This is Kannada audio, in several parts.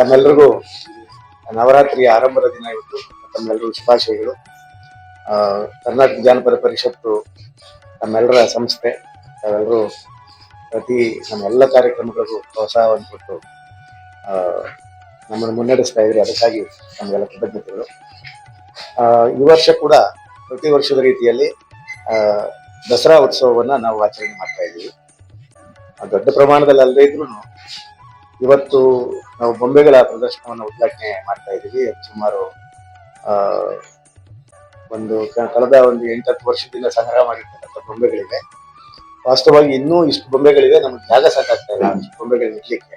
ತಮ್ಮೆಲ್ಲರಿಗೂ ನವರಾತ್ರಿಯ ಆರಂಭದ ದಿನ ಇವತ್ತು. ತಮ್ಮೆಲ್ಲರಿಗೂ ಶುಭಾಶಯಗಳು. ಕರ್ನಾಟಕ ಜಾನಪದ ಪರಿಷತ್ತು ನಮ್ಮೆಲ್ಲರ ಸಂಸ್ಥೆ. ತಾವೆಲ್ಲರೂ ಪ್ರತಿ ನಮ್ಮೆಲ್ಲ ಕಾರ್ಯಕ್ರಮಗಳಿಗೂ ಪ್ರೋತ್ಸಾಹವನ್ನು ಕೊಟ್ಟು ನಮ್ಮನ್ನು ಮುನ್ನಡೆಸ್ತಾ ಇದ್ರಿ. ಅದಕ್ಕಾಗಿ ನಮಗೆಲ್ಲ ಕೃತಜ್ಞತೆಗಳು. ಈ ವರ್ಷ ಕೂಡ ಪ್ರತಿ ವರ್ಷದ ರೀತಿಯಲ್ಲಿ ದಸರಾ ಉತ್ಸವವನ್ನ ನಾವು ಆಚರಣೆ ಮಾಡ್ತಾ ಇದ್ದೀವಿ. ದೊಡ್ಡ ಪ್ರಮಾಣದಲ್ಲಿ ಅಲ್ಲದೇ ಇದ್ರು ಇವತ್ತು ನಾವು ಬೊಂಬೆಗಳ ಪ್ರದರ್ಶನವನ್ನು ಉದ್ಘಾಟನೆ ಮಾಡ್ತಾ ಇದ್ದೀವಿ. ಸುಮಾರು ಕಳೆದ 8-10 ವರ್ಷದಿಂದ ಸಂಗ್ರಹ ಮಾಡಿರ್ತಕ್ಕಂಥ ಬೊಂಬೆಗಳಿವೆ. ವಾಸ್ತವವಾಗಿ ಇನ್ನೂ ಇಷ್ಟು ಬೊಂಬೆಗಳಿವೆ, ನಮ್ಗೆ ಜಾಗ ಸಾಕಾಗ್ತಾ ಇಲ್ಲ ಇಷ್ಟು ಬೊಂಬೆಗಳನ್ನ ಇಡ್ಲಿಕ್ಕೆ.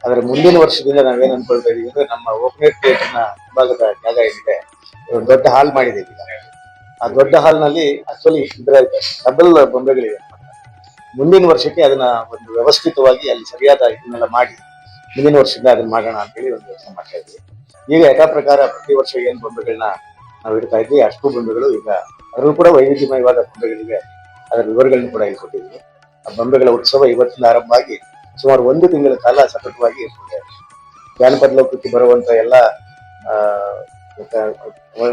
ಆದ್ರೆ ಮುಂದಿನ ವರ್ಷದಿಂದ ನಾವೇನ್ ಅನ್ಕೊಳ್ತಾ ಇದೀವಿ ಅಂದ್ರೆ, ನಮ್ಮ ಓಪನ್ ಥಿಯೇಟರ್ನ ಭಾಗದ ಜಾಗ ಏನಿದೆ, ಒಂದು ದೊಡ್ಡ ಹಾಲ್ ಮಾಡಿದ್ದೀವಿ. ಆ ದೊಡ್ಡ ಹಾಲ್ನಲ್ಲಿ ಆಕ್ಚುಲಿ ಡಬಲ್ ಬೊಂಬೆಗಳಿವೆ. ಮುಂದಿನ ವರ್ಷಕ್ಕೆ ಅದನ್ನ ಒಂದು ವ್ಯವಸ್ಥಿತವಾಗಿ ಅಲ್ಲಿ ಸರಿಯಾದ ಇದನ್ನೆಲ್ಲ ಮಾಡಿ ಮುಂದಿನ ವರ್ಷದಿಂದ ಅದನ್ನ ಮಾಡೋಣ ಅಂತ ಹೇಳಿ ಒಂದು ಯೋಚನೆ ಮಾಡ್ತಾ ಇದ್ವಿ. ಈಗ ಯಥಾ ಪ್ರಕಾರ ಪ್ರತಿ ವರ್ಷ ಏನ್ ಬೊಂಬೆಗಳನ್ನ ನಾವು ಇಡ್ತಾ ಇದ್ವಿ, ಅಷ್ಟು ಬೊಂಬೆಗಳು ಈಗ ಅದರಲ್ಲೂ ಕೂಡ ವೈವಿಧ್ಯಮಯವಾದ ಬೊಂಬೆಗಳಿವೆ. ಅದರ ವಿವರಗಳನ್ನು ಕೂಡ ಇಲ್ಲಿ ಕೊಟ್ಟಿದ್ವಿ. ಆ ಬೊಂಬೆಗಳ ಉತ್ಸವ ಇವತ್ತಿನ ಆರಂಭ ಆಗಿ ಸುಮಾರು 1 ತಿಂಗಳ ಕಾಲ ಸತತವಾಗಿ ಇರ್ತದೆ. ಜಾನಪದ ಲೋಕಕ್ಕೆ ಬರುವಂತ ಎಲ್ಲ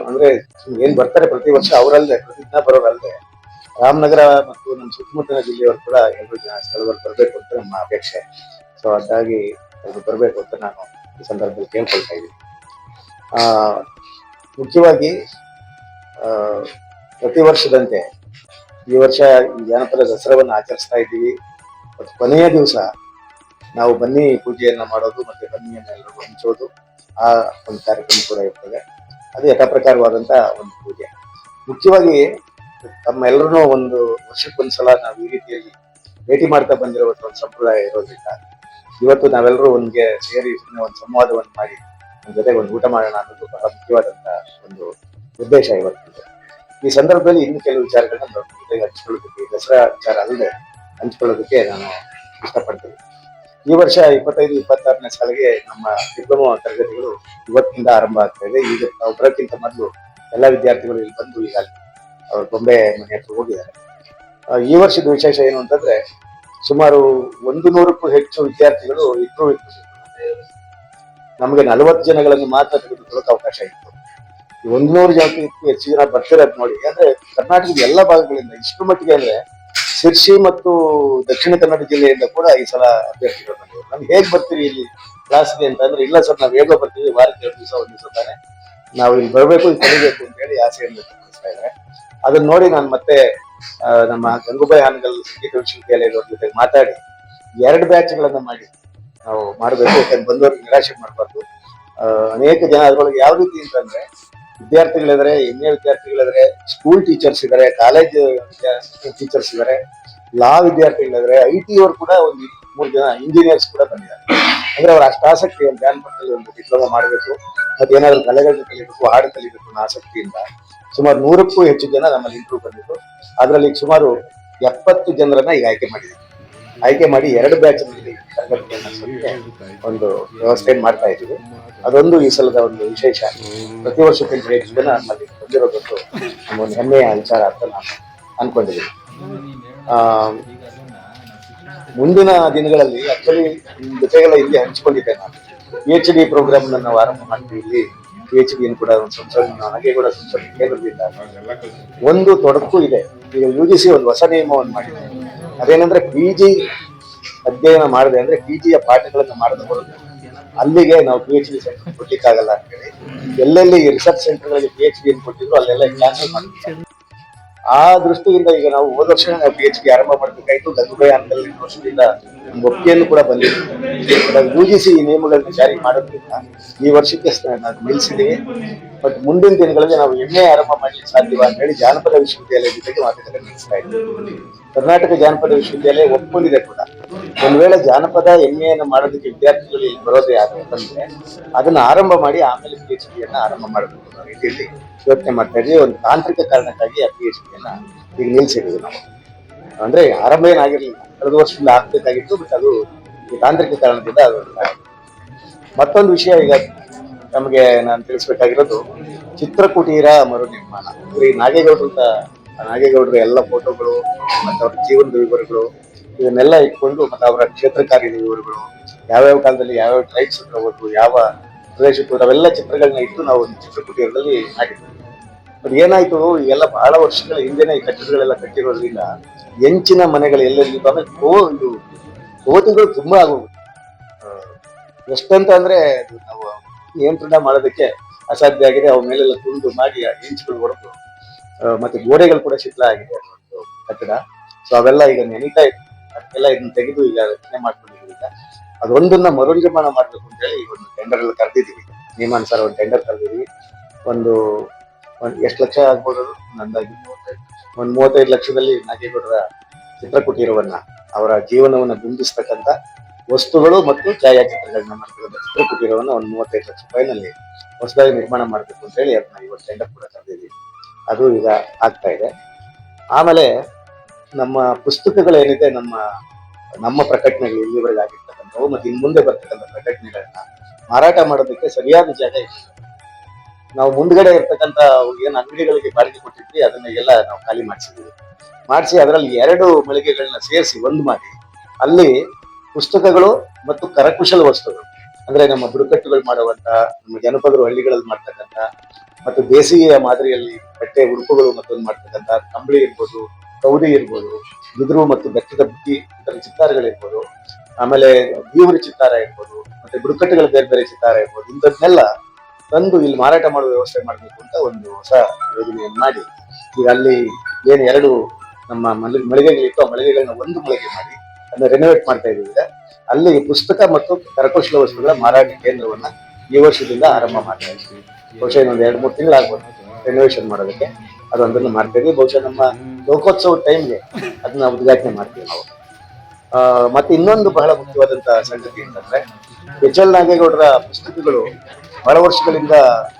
ಅಂದ್ರೆ ಏನ್ ಬರ್ತಾರೆ ಪ್ರತಿ ವರ್ಷ ಅವರಲ್ಲದೆ, ಪ್ರತಿದಿನ ಬರೋರಲ್ಲದೆ, ರಾಮನಗರ ಮತ್ತು ನಮ್ಮ ಸುತ್ತಮುತ್ತಲಿನ ಜಿಲ್ಲೆಯವರು ಕೂಡ ಎಲ್ಲರೂ ಸ್ಥಳದಲ್ಲಿ ಬರಬೇಕು ಅಂತ ನಮ್ಮ ಅಪೇಕ್ಷೆ. ಸೊ ಅದಾಗಿ ಅವರು ಬರಬೇಕು ಅಂತ ನಾನು ಈ ಸಂದರ್ಭದಲ್ಲಿ ಕೇಳ್ಕೊಳ್ತಾ ಇದ್ದೀನಿ. ಮುಖ್ಯವಾಗಿ ಪ್ರತಿ ವರ್ಷದಂತೆ ಈ ವರ್ಷ ಈ ಜಾನಪದ ದಸರಾವನ್ನು ಆಚರಿಸ್ತಾ ಇದ್ದೀವಿ. ಮತ್ತು ಕೊನೆಯ ದಿವಸ ನಾವು ಬನ್ನಿ ಪೂಜೆಯನ್ನ ಮಾಡೋದು ಮತ್ತೆ ಬನ್ನಿಯನ್ನ ಎಲ್ಲರಿಗೂ ಹಂಚೋದು, ಆ ಒಂದು ಕಾರ್ಯಕ್ರಮ ಕೂಡ ಇರ್ತದೆ. ಅದು ಯಥಾಪ್ರಕಾರವಾದಂತ ಒಂದು ಪೂಜೆ. ಮುಖ್ಯವಾಗಿ ತಮ್ಮೆಲ್ಲರೂ ಒಂದು ವರ್ಷಕ್ಕೊಂದ್ಸಲ ನಾವು ಈ ರೀತಿಯಲ್ಲಿ ಭೇಟಿ ಮಾಡ್ತಾ ಬಂದಿರುವಂತ ಒಂದು ಸಂಪ್ರದಾಯ ಇರೋದ್ರಿಂದ ಇವತ್ತು ನಾವೆಲ್ಲರೂ ಒಂದ್ಗೆ ಸೇರಿ ಒಂದು ಸಂವಾದವನ್ನು ಮಾಡಿ ನಮ್ಮ ಜೊತೆಗೆ ಒಂದು ಊಟ ಮಾಡೋಣ ಅನ್ನೋದು ಬಹಳ ಮುಖ್ಯವಾದಂತ ಒಂದು ಉದ್ದೇಶ ಇವತ್ತಿದೆ. ಈ ಸಂದರ್ಭದಲ್ಲಿ ಇನ್ನು ಕೆಲವು ವಿಚಾರಗಳನ್ನ ನಮ್ಮ ಜೊತೆಗೆ ಹಂಚ್ಕೊಳ್ಳೋದಕ್ಕೆ, ದಸರಾ ವಿಚಾರ ಅಲ್ಲದೆ ಹಂಚ್ಕೊಳ್ಳೋದಕ್ಕೆ ನಾನು ಇಷ್ಟಪಡ್ತೀನಿ. ಈ ವರ್ಷ 25-26ನೇ ಸಾಲಿಗೆ ನಮ್ಮ ಡಿಪ್ಲೊಮಾ ತರಗತಿಗಳು ಇವತ್ತಿನಿಂದ ಆರಂಭ ಆಗ್ತಾ ಇದೆ. ಈಗ ನಾವು ಬರೋಕ್ಕಿಂತ ಮೊದಲು ಎಲ್ಲ ವಿದ್ಯಾರ್ಥಿಗಳು ಇಲ್ಲಿ ಬಂದು ಈಗ ಅವ್ರ ಬೊಂಬೆ ಮನೆ ಹತ್ರ ಹೋಗಿದ್ದಾರೆ. ಈ ವರ್ಷದ ವಿಶೇಷ ಏನು ಅಂತಂದ್ರೆ, ಸುಮಾರು 100ಕ್ಕೂ ಹೆಚ್ಚು ವಿದ್ಯಾರ್ಥಿಗಳು ಇದ್ರು. ನಮಗೆ 40 ಜನಗಳನ್ನು ಮಾತ್ರ ತೆಗೆದುಕೊಳ್ಳೋಕೆ ಅವಕಾಶ ಇತ್ತು. 100 ಜನಕ್ಕೂ ಹೆಚ್ಚು ಜನ ಬರ್ತಿರೋದು ನೋಡಿ. ಅಂದ್ರೆ ಕರ್ನಾಟಕದ ಎಲ್ಲ ಭಾಗಗಳಿಂದ ಇಷ್ಟು ಮಟ್ಟಿಗೆ ಅಂದ್ರೆ ಶಿರ್ಸಿ ಮತ್ತು ದಕ್ಷಿಣ ಕನ್ನಡ ಜಿಲ್ಲೆಯಿಂದ ಕೂಡ ಈ ಸಲ ಅಭ್ಯರ್ಥಿಗಳು ಬಂದಿದ್ದಾರೆ. ನಮ್ಗೆ ಹೇಗ್ ಬರ್ತೀವಿ ಇಲ್ಲಿ ಕ್ಲಾಸ್ಗೆ ಅಂತ ಅಂದ್ರೆ, ಇಲ್ಲ ಸರ್ ನಾವು ಹೇಗೋ ಬರ್ತೀವಿ, ವಾರಕ್ಕೆ 2 ದಿವಸ 1 ದಿವಸ ತಾನೆ, ನಾವು ಇಲ್ಲಿ ಬರಬೇಕು, ಇಲ್ಲಿ ಕಲಿಬೇಕು ಅಂತ ಹೇಳಿ ಆಸೆಯನ್ನು ವ್ಯಕ್ತಪಡಿಸ್ತಾ ಇದ್ದಾರೆ. ಅದನ್ನ ನೋಡಿ ನಾನು ಮತ್ತೆ ನಮ್ಮ ಗಂಗೂಬಾಯಿ ಹಾನಗಲ್ ಸಂಗೀತ ವಿಶ್ವವಿದ್ಯಾಲಯದವ್ರ ಜೊತೆ ಮಾತಾಡಿ 2 ಬ್ಯಾಚ್ಗಳನ್ನ ಮಾಡಿ ನಾವು ಮಾಡಬೇಕು. ಯಾಕಂದ್ರೆ ಬಂದವ್ರಿಗೆ ನಿರಾಶೆ ಮಾಡಬಾರ್ದು. ಅನೇಕ ಜನ ಅದ್ರೊಳಗೆ ಯಾವ ರೀತಿ ಅಂತಂದ್ರೆ, ವಿದ್ಯಾರ್ಥಿಗಳಿದ್ದಾರೆ, MA ವಿದ್ಯಾರ್ಥಿಗಳಿದ್ದಾರೆ, ಸ್ಕೂಲ್ ಟೀಚರ್ಸ್ ಇದ್ದಾರೆ, ಕಾಲೇಜ್ ಟೀಚರ್ಸ್ ಇದ್ದಾರೆ, ಲಾ ವಿದ್ಯಾರ್ಥಿಗಳಿದ್ದಾರೆ, IT ಅವರು ಕೂಡ ಒಂದು 3 ಜನ ಇಂಜಿನಿಯರ್ಸ್ ಕೂಡ ಬಂದಿದ್ದಾರೆ. ಅಂದ್ರೆ ಅವ್ರ ಅಷ್ಟು ಆಸಕ್ತಿ ಒಂದು ಜಾನಪದದಲ್ಲಿ ಒಂದು ಡಿಪ್ಲೊಮಾ ಮಾಡಬೇಕು, ಮತ್ತೆ ಏನಾದ್ರು ಕಲೆಗಳನ್ನ ಕಲಿಬೇಕು, ಹಾಡು ಕಲಿಬೇಕು ಅನ್ನೋ ಆಸಕ್ತಿಯಿಂದ ಸುಮಾರು 100ಕ್ಕೂ ಹೆಚ್ಚು ಜನ ನಮ್ಮಲ್ಲಿ ಇಂಟರ್ವ್ಯೂ ಬಂದಿದ್ರು. ಅದರಲ್ಲಿ ಸುಮಾರು 70 ಜನರನ್ನ ಈಗ ಆಯ್ಕೆ ಮಾಡಿ 2 ಬ್ಯಾಚ್ ಒಂದು ವ್ಯವಸ್ಥೆಯನ್ನು ಮಾಡ್ತಾ ಇದ್ದೀವಿ. ಅದೊಂದು ಈ ಸಲದ ಒಂದು ವಿಶೇಷ. ಪ್ರತಿ ವರ್ಷಕ್ಕಿಂತ ಹೆಚ್ಚು ಜನ ನಮ್ಮಲ್ಲಿ ಬಂದಿರೋದೊಂದು ನಮ್ಮೊಂದು ಹೆಮ್ಮೆಯ ವಿಚಾರ ಅಂತ ನಾನು ಅನ್ಕೊಂಡಿದ್ದೀನಿ. ಮುಂದಿನ ದಿನಗಳಲ್ಲಿ ಆಕ್ಚುಲಿ ಜೊತೆಗೆಲ್ಲ ಇಲ್ಲಿ ಹಂಚಿಕೊಂಡಿದ್ದೆ ನಾನು. PhD ಪ್ರೋಗ್ರಾಮ್ ನಾವು ಆರಂಭ ಮಾಡ್ತೀವಿ. ಇಲ್ಲಿ PhD ಕೂಡ ಒಂದು ಸಂಶೋಧನೆ, ನಾಗೇಗೌಡ ಸಂಶೋಧನಾ ಕೇಂದ್ರದಿಂದ ಒಂದು ತೊಡಕು ಇದೆ. ಈಗ UGC ಒಂದು ಹೊಸ ನಿಯಮವನ್ನು ಮಾಡಿದೆ. ಅದೇನಂದ್ರೆ PG ಅಧ್ಯಯನ ಮಾಡಿದೆ ಅಂದ್ರೆ PGಯ ಪಾಠಗಳನ್ನು ಮಾಡದೆ ಬರೋದು, ಅಲ್ಲಿಗೆ ನಾವು PhD ಸೆಂಟರ್ ಕೊಡ್ಲಿಕ್ಕಾಗಲ್ಲ ಅಂತ ಹೇಳಿ ಎಲ್ಲೆಲ್ಲಿ ರಿಸರ್ಚ್ ಸೆಂಟರ್ಗಳಲ್ಲಿ PhD ಕೊಟ್ಟಿದ್ರು ಅಲ್ಲೆಲ್ಲ ಕ್ಯಾನ್ಸಲ್ ಮಾಡ್ತಾರೆ. ಆ ದೃಷ್ಟಿಯಿಂದ ಈಗ ನಾವು ಹೋದ ವರ್ಷ ನಾವು PhD ಆರಂಭ ಮಾಡಬೇಕಾಯ್ತು. ಗಂಗೂಬಾಯಿ ಹಾನಗಲ್ ಯೂನಿವರ್ಸಿಟಿಯಿಂದ ಒಪ್ಪಿಗೆಯನ್ನು ಕೂಡ ಬಂದಿದೆ. UGC ಈ ನಿಯಮಗಳನ್ನು ಜಾರಿ ಮಾಡೋದ್ರಿಂದ ಈ ವರ್ಷಕ್ಕೆ ನಾವು ನಿಲ್ಲಿಸಿದ್ದೀವಿ. ಬಟ್ ಮುಂದಿನ ದಿನಗಳಲ್ಲಿ ನಾವು MA ಆರಂಭ ಮಾಡ್ಲಿಕ್ಕೆ ಸಾಧ್ಯವ ಅಂತ ಹೇಳಿ ಜಾನಪದ ವಿಶ್ವವಿದ್ಯಾಲಯ ಜೊತೆಗೆ ಮಾತುಕತೆ ನಡೆಸ್ತಾ ಇದ್ದೀವಿ. ಕರ್ನಾಟಕ ಜಾನಪದ ವಿಶ್ವವಿದ್ಯಾಲಯ ಒಪ್ಕೊಂಡಿದೆ ಕೂಡ. ಒಂದ್ ವೇಳೆ ಜಾನಪದ MA ಮಾಡೋದಕ್ಕೆ ವಿದ್ಯಾರ್ಥಿಗಳು ಇಲ್ಲಿ ಬರೋದೇ ಅಂತಂದ್ರೆ ಅದನ್ನ ಆರಂಭ ಮಾಡಿ ಆಮೇಲೆ PhD ಆರಂಭ ಮಾಡಬೇಕು ಅನ್ನೋ ರೀತಿಯಲ್ಲಿ ಯೋಚನೆ ಮಾಡ್ತಾ ಇದ್ವಿ. ಒಂದು ತಾಂತ್ರಿಕ ಕಾರಣಕ್ಕಾಗಿ ಆ PhD ಈಗ ನಿಲ್ಸಿದ್ವಿ ನಾವು. ಅಂದ್ರೆ ಆರಂಭ ಏನಾಗಿರ್ಲಿಲ್ಲ, ಕಳೆದ ವರ್ಷದಿಂದ ಆಗ್ಬೇಕಾಗಿತ್ತು, ಬಟ್ ಅದು ತಾಂತ್ರಿಕ ಕಾರಣದಿಂದ ಅದು. ಮತ್ತೊಂದು ವಿಷಯ ಈಗ ನಮಗೆ ನಾನು ತಿಳಿಸ್ಬೇಕಾಗಿರೋದು ಚಿತ್ರಕುಟೀರ ಮರು ನಿರ್ಮಾಣ. ಈ ನಾಗೇಗೌಡರ ಎಲ್ಲ ಫೋಟೋಗಳು ಮತ್ತೆ ಅವ್ರ ಜೀವನದ ವಿವರಗಳು ಇದನ್ನೆಲ್ಲ ಇಟ್ಕೊಂಡು, ಮತ್ತೆ ಅವರ ಕ್ಷೇತ್ರ ಕಾರ್ಯದ ವಿವರಗಳು, ಯಾವ್ಯಾವ ಕಾಲದಲ್ಲಿ ಯಾವ್ಯಾವ ಟ್ರೈಬ್ಸ್ ಹತ್ರ ಹೋದ್ರು, ಯಾವ ಪ್ರದೇಶಕ್ಕೆ ಹೋದ್ರು, ಅವೆಲ್ಲ ಚಿತ್ರಗಳನ್ನ ಇಟ್ಟು ನಾವು ಒಂದು ಚಿತ್ರಕುಟೀರದಲ್ಲಿ ಮಾಡಿದ್ವಿ. ಅದು ಏನಾಯ್ತು, ಎಲ್ಲ ಬಹಳ ವರ್ಷಗಳ ಹಿಂದೆನೆ ಈ ಕಟ್ಟಡಗಳೆಲ್ಲ ಕಟ್ಟಿರೋದ್ರಿಂದ ಹೆಂಚಿನ ಮನೆಗಳು ಎಲ್ಲೆಲ್ಲಿ ಆಮೇಲೆ ಇದು ಕೋತಿಗಳು ತುಂಬಾ ಆಗೋದು. ಎಷ್ಟಂತ ಅಂದ್ರೆ ಅದು ನಾವು ನಿಯಂತ್ರಣ ಮಾಡೋದಕ್ಕೆ ಅಸಾಧ್ಯ ಆಗಿದೆ. ಅವ ಮೇಲೆಲ್ಲ ತುಳಿದು ಮಾಡಿ ಆ ಹೆಂಚುಗಳು ಹೊಡೆದು ಮತ್ತೆ ಗೋಡೆಗಳು ಕೂಡ ಶಿಥಿಲ ಆಗಿದೆ ಒಂದು ಕಟ್ಟಡ. ಸೊ ಅವೆಲ್ಲ ಈಗ ನೆನೀತಾ ಇದೆ. ಅದಕ್ಕೆಲ್ಲ ಇದನ್ನ ತೆಗೆದು ಈಗ ರಚನೆ ಮಾಡ್ಕೊಂಡಿದ್ದೀವಿ. ಈಗ ಅದೊಂದನ್ನ ಮರುನಿರ್ಮಾಣ ಮಾಡ್ಬೇಕು ಅಂತ ಹೇಳಿ ಒಂದು ಟೆಂಡರ್ ಎಲ್ಲ ಕರೆದಿದ್ದೀವಿ. ನಿಯಮಾನುಸಾರ ಒಂದು ಟೆಂಡರ್ ಕರೆದಿದ್ದೀವಿ. ಒಂದು ಎಷ್ಟು ಲಕ್ಷ ಆಗ್ಬೋದು, ಅಂದಾಜು ಒಂದು 35 ಲಕ್ಷದಲ್ಲಿ ನಾಗೇಗೌಡರ ಚಿತ್ರಕುಟೀರವನ್ನ, ಅವರ ಜೀವನವನ್ನ ಬಿಂಬಿಸ್ತಕ್ಕಂಥ ವಸ್ತುಗಳು ಮತ್ತು ಛಾಯಾಚಿತ್ರಗಳನ್ನ ಮಾಡ್ತಕ್ಕಂಥ ಚಿತ್ರಕುಟೀರವನ್ನ ಒಂದು 35 ಲಕ್ಷ ರೂಪಾಯಿನಲ್ಲಿ ಹೊಸದಾಗಿ ನಿರ್ಮಾಣ ಮಾಡಬೇಕು ಅಂತ ಹೇಳಿ ಅದನ್ನ ಇವತ್ತು ಟೆಂಡರ್ ಕೂಡ ಕರೆದಿದ್ದೀವಿ. ಅದು ಈಗ ಆಗ್ತಾ ಇದೆ. ಆಮೇಲೆ ನಮ್ಮ ಪುಸ್ತಕಗಳೇನಿದೆ, ನಮ್ಮ ಪ್ರಕಟಣೆಗಳು ಇಲ್ಲಿವರೆಗೆ ಆಗಿರ್ತಕ್ಕಂಥವು ಮತ್ತೆ ಇನ್ನು ಮುಂದೆ ಬರ್ತಕ್ಕಂಥ ಪ್ರಕಟಣೆಗಳನ್ನ ಮಾರಾಟ ಮಾಡೋದಕ್ಕೆ ಸರಿಯಾದ ಜಾಗ ಇದೆ. ನಾವು ಮುಂದ್ಗಡೆ ಇರ್ತಕ್ಕಂಥ ಏನು ಅಂಗಡಿಗಳಿಗೆ ಬಾಡಿಗೆ ಕೊಟ್ಟಿದ್ವಿ ಅದನ್ನ ಎಲ್ಲ ನಾವು ಖಾಲಿ ಮಾಡಿಸಿ ಅದರಲ್ಲಿ 2 ಮಳಿಗೆಗಳನ್ನ ಸೇರಿಸಿ ಒಂದು ಮಾಡಿ ಅಲ್ಲಿ ಪುಸ್ತಕಗಳು ಮತ್ತು ಕರಕುಶಲ ವಸ್ತುಗಳು, ಅಂದ್ರೆ ನಮ್ಮ ಬುಡಕಟ್ಟುಗಳು ಮಾಡುವಂತ, ನಮ್ಮ ಜನಪದರು ಹಳ್ಳಿಗಳಲ್ಲಿ ಮಾಡ್ತಕ್ಕಂಥ ಮತ್ತು ಬೇಸಿಗೆಯ ಮಾದರಿಯಲ್ಲಿ ಬಟ್ಟೆ ಉಡುಪುಗಳು ಮತ್ತೊಂದು ಮಾಡ್ತಕ್ಕಂಥ ಕಂಬಳಿ ಇರ್ಬೋದು, ಕೌದಿ ಇರ್ಬೋದು, ಬಿದಿರು ಮತ್ತು ಬೆತ್ತದ ಬುಟ್ಟಿ ಇತರ ಚಿತ್ತಾರಗಳಿರ್ಬೋದು, ಆಮೇಲೆ ಬೀವರಿ ಚಿತ್ತಾರ ಇರ್ಬೋದು, ಮತ್ತೆ ಬುಡಕಟ್ಟುಗಳ ಬೇರೆ ಬೇರೆ ಚಿತ್ತಾರ ಇರ್ಬೋದು, ಇಂಥದ್ನೆಲ್ಲ ತಂದು ಇಲ್ಲಿ ಮಾರಾಟ ಮಾಡುವ ವ್ಯವಸ್ಥೆ ಮಾಡಬೇಕು ಅಂತ ಒಂದು ಹೊಸ ಯೋಜನೆಯನ್ನು ಮಾಡಿ ಈಗ ಅಲ್ಲಿ ಏನು 2 ನಮ್ಮ ಮಳಿಗೆಗಳಿತ್ತು, ಆ ಮಳಿಗೆಗಳನ್ನ ಒಂದು ಮಳಿಗೆ ಮಾಡಿ ಅದನ್ನ ರೆನೋವೇಟ್ ಮಾಡ್ತಾ ಇದ್ದೀವಿ. ಈಗ ಅಲ್ಲಿ ಪುಸ್ತಕ ಮತ್ತು ಕರಕುಶಲ ವಸ್ತುಗಳ ಮಾರಾಟ ಕೇಂದ್ರವನ್ನ ಈ ವರ್ಷದಿಂದ ಆರಂಭ ಮಾಡ್ತಾ ಇದ್ದೀವಿ. ಬಹುಶಃ ಇನ್ನೊಂದು 2-3 ತಿಂಗಳಾಗ್ಬೋದು ರೆನೋವೇಷನ್ ಮಾಡೋದಕ್ಕೆ. ಅದೊಂದನ್ನು ಮಾಡ್ತಾ ಇದ್ದೀವಿ. ಬಹುಶಃ ನಮ್ಮ ಲೋಕೋತ್ಸವ ಟೈಮ್ಗೆ ಅದನ್ನ ಉದ್ಘಾಟನೆ ಮಾಡ್ತೀವಿ ನಾವು. ಮತ್ತೆ ಇನ್ನೊಂದು ಬಹಳ ಮುಖ್ಯವಾದಂತಹ ಸಂಗತಿ ಅಂತಂದ್ರೆ, ಎಚ್ ಎಲ್ ನಾಗೇಗೌಡರ ಪುಸ್ತಕಗಳು ಬಹಳ ವರ್ಷಗಳಿಂದ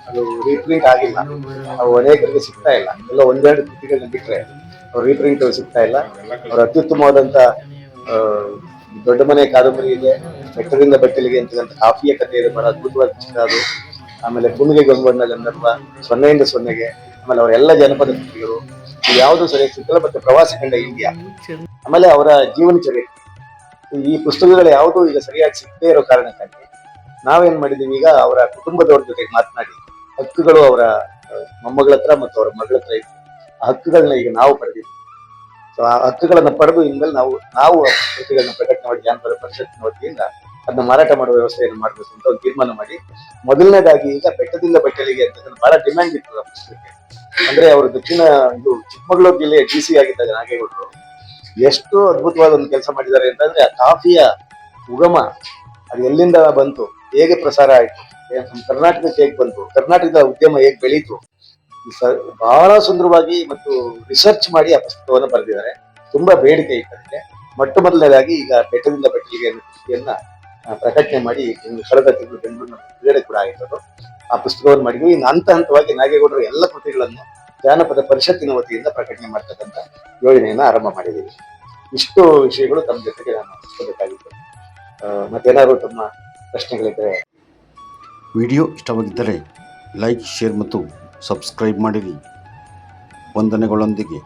ಅದು ರೀಪ್ರಿಂಟ್ ಆಗಿಲ್ಲ. ಅವು ಅನೇಕರಿಗೆ ಸಿಗ್ತಾ ಇಲ್ಲ. ಎಲ್ಲ 1-2 ಕೃತಿಗಳನ್ನ ಬಿಟ್ರೆ ಅವ್ರು ರೀಪ್ರಿಂಟ್ ಸಿಗ್ತಾ ಇಲ್ಲ. ಅವ್ರ ಅತ್ಯುತ್ತಮವಾದಂತ ದೊಡ್ಡ ಮನೆ ಕಾದಂಬರಿ ಇದೆ, ಬೆಟ್ಟದಿಂದ ಬೆಟ್ಟಲಿಗೆ ಅಂತಕ್ಕಂಥ ಕಾಫಿಯ ಕಥೆ ಇದೆ, ಬಹಳ ಅದ್ಭುತವಾದ ಪುಸ್ತಕ ಅದು. ಆಮೇಲೆ ಪುಣ್ಣಿಗೆ ಗಂಗಣ್ಣ ಗಂಧರ್ವ, ಸೊನ್ನೆಯಿಂದ ಸೊನ್ನೆಗೆ, ಆಮೇಲೆ ಅವರೆಲ್ಲ ಜನಪದ ಕೃತಿಗಳು ಯಾವುದು ಸರಿಯಾಗಿ ಸಿಗ್ತಲ್ಲ. ಮತ್ತೆ ಪ್ರವಾಸಿ ಕಂಡ ಇಂಡಿಯಾ, ಆಮೇಲೆ ಅವರ ಜೀವನ ಚರಿತ್ರೆ, ಈ ಪುಸ್ತಕಗಳು ಯಾವುದು ಈಗ ಸರಿಯಾಗಿ ಸಿಗದೇ ಇರೋ ಕಾರಣಕ್ಕಾಗಿ ನಾವೇನ್ ಮಾಡಿದೀವಿ, ಈಗ ಅವರ ಕುಟುಂಬದವ್ರ ಜೊತೆಗೆ ಮಾತನಾಡಿ ಹಕ್ಕುಗಳು ಅವರ ಮೊಮ್ಮಗಳ ಹತ್ರ ಮತ್ತು ಅವರ ಮಗಳ ಹತ್ರ ಇತ್ತು. ಆ ಹಕ್ಕುಗಳನ್ನ ಈಗ ನಾವು ಪಡೆದಿದ್ದೀವಿ. ಸೊ ಆ ಹಕ್ಕುಗಳನ್ನ ಪಡೆದು ಇನ್ಮೇಲೆ ನಾವು ಕೃತಿಗಳನ್ನ ಪ್ರಕಟಣೆ ಮಾಡಿ ಜಾನಪದ ಪರಿಷತ್ತಿನ ವತಿಯಿಂದ ಅದನ್ನ ಮಾರಾಟ ಮಾಡುವ ವ್ಯವಸ್ಥೆಯನ್ನು ಮಾಡಬೇಕು ಅಂತ ಒಂದು ತೀರ್ಮಾನ ಮಾಡಿ, ಮೊದಲನೇದಾಗಿ ಈಗ ಬೆಟ್ಟದಿಂದ ಬೆಟ್ಟಲಿಗೆ ಅಂತ ಬಹಳ ಡಿಮ್ಯಾಂಡ್ ಇತ್ತು ಆ ಪುಸ್ತಕಕ್ಕೆ. ಅಂದ್ರೆ ಅವರು ಚಿಕ್ಕಮಗಳೂರು ಜಿಲ್ಲೆಯ DC ಆಗಿದ್ದಾಗ ನಾಗೇಗೌಡರು ಎಷ್ಟು ಅದ್ಭುತವಾದ ಒಂದು ಕೆಲಸ ಮಾಡಿದ್ದಾರೆ ಅಂತಂದ್ರೆ, ಆ ಕಾಫಿಯ ಉಗಮ ಅದು ಎಲ್ಲಿಂದ ಬಂತು, ಹೇಗೆ ಪ್ರಸಾರ ಆಯ್ತು, ಕರ್ನಾಟಕಕ್ಕೆ ಹೇಗೆ ಬಂತು, ಕರ್ನಾಟಕದ ಉದ್ಯಮ ಹೇಗೆ ಬೆಳೀತು, ಬಹಳ ಸುಂದರವಾಗಿ ಮತ್ತು ರಿಸರ್ಚ್ ಮಾಡಿ ಆ ಪುಸ್ತಕವನ್ನು ಬರೆದಿದ್ದಾರೆ. ತುಂಬಾ ಬೇಡಿಕೆ ಇತ್ತು ಅದಕ್ಕೆ. ಮೊಟ್ಟ ಮೊದಲನೇದಾಗಿ ಈಗ ಬೆಟ್ಟದಿಂದ ಬೆಟ್ಟಲಿಗೆ ಕೃತಿಯನ್ನ ಪ್ರಕಟಣೆ ಮಾಡಿ ಕಳೆದ ತಿಂಗಳು ಬೆಂಗಳೂರಿನ ಬಿಡುಗಡೆ ಕೂಡ ಆಗಿತ್ತು. ಆ ಪುಸ್ತಕವನ್ನು ಮಾಡಿದ್ವಿ. ಇನ್ನು ಹಂತವಾಗಿ ನಾಗೇಗೌಡರ ಎಲ್ಲ ಕೃತಿಗಳನ್ನು ಜಾನಪದ ಪರಿಷತ್ತಿನ ವತಿಯಿಂದ ಪ್ರಕಟಣೆ ಮಾಡ್ತಕ್ಕಂಥ ಯೋಜನೆಯನ್ನ ಆರಂಭ ಮಾಡಿದ್ದೀವಿ. ಇಷ್ಟು ವಿಷಯಗಳು ತಮ್ಮ ಜೊತೆಗೆ ನಾನು ಹಂಚ್ಕೋಬೇಕಾಗಿತ್ತು. ಮತ್ತೇನಾದ್ರು ತಮ್ಮ ಪ್ರಶ್ನೆಗಳಿದ್ದರೆ. ವಿಡಿಯೋ ಇಷ್ಟವಾಗಿದ್ದರೆ ಲೈಕ್, ಶೇರ್ ಮತ್ತು ಸಬ್ಸ್ಕ್ರೈಬ್ ಮಾಡಿರಿ. ವಂದನೆಗಳೊಂದಿಗೆ